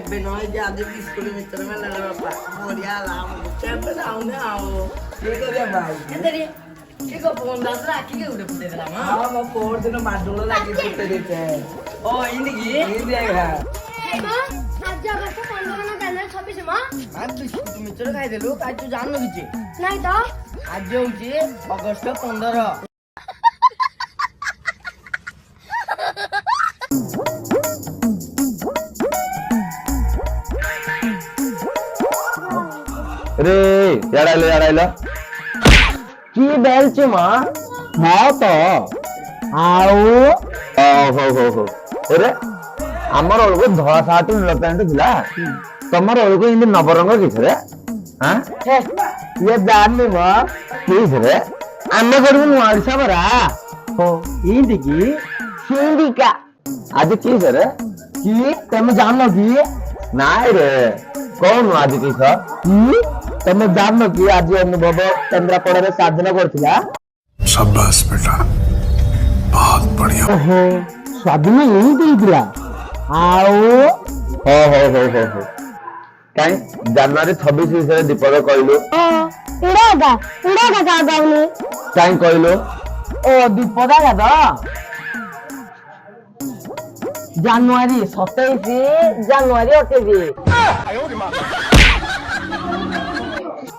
ଏବେ ନହେଲେ ଯେ ଆଜି ବିସ୍କୁଟ ମିଚର ମେଲା ବାପା ବଢିଆ ହେଲା ଏବେ ଯାଉନି ଆଉ କିଏ କରିବା ଭାଇ ଏତେ କି କୋ ଫୋନ ଦାସରା ଆଖି କେ ଉଠେ ଫୁଟେ ଦେଲା ମା ହଁ ମୋ ପୋର ଦିନ ମାଡୁଳ ଲାଗି ଫୁଟେ ଦେଇଛେ ଓ ଇନି କି ଇନି ଦେଖା ମା ଆଜି ଅଗଷ୍ଟ 15 ନା ଜାନୁଆରୀ 26 ମା आज बिस्कुट मिचर खाई देलु आज तू जान किछि ନାଇଁ ତ आज होउछि अगस्त 15 रे याडाइलो की बेलचे मां हाँ तो आउ हो अरे आमर ओळको धळा सार्ट नील पैंट थिला तमर ओळको इन्दि नवरंग किछ रे हां ये जाननी म किछ रे आमे करबु ओडिसा बरा हो इन्दि की सिंडिका आज किछ रे की तमे जाननो की नाइ रे कौन आज किछ की तमे जाननो की आज अनुभव केंद्रापड़ा रे साधना करथिला शाबाश बेटा बहुत बढ़िया ओहो स्वाधीन यही देइदिला आओ हो काई जनवरी 26 विषय दीपक कहलु इडागा का गाउनी काई कहलु ओ दीपदा का तो जनवरी 27 जनवरी 28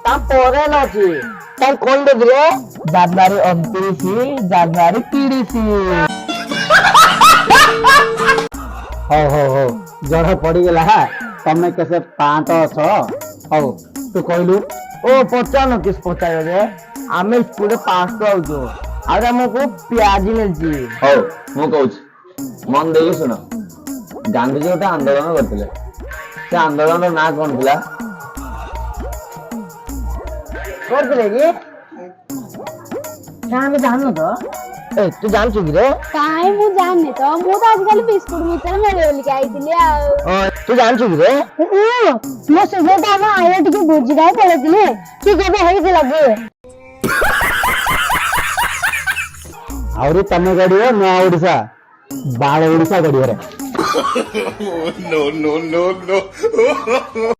ता परे नछि काई कोन दे रे जनवरी 29 जनवरी 30 हो जड़ पड़ी गला है तमे कैसे पांच अछ हो तू कहलु ओ पचान किस पचायो रे आमे स्कूल पास तो आउजो आर हमको प्याजी मिलची हो मु कहूछ मन देई सुन गांधी जी गोटे आंदोलन करथिले से आंदोलन रो ना कोन थिला करथिले की क्या हमें जाननो तो ए तू जान छु रे काई मु जानने तो मु तो आजकल बिस्कुट मिचर मेले बोली के आइतिले आ तू जान छु रे मो सुबह हम आया टिके भोजी गाय पड़तिले की केबे हेई से लगे आउरी तमे गडियो न ओडिसा बाळ ओडिसा गडियो रे नो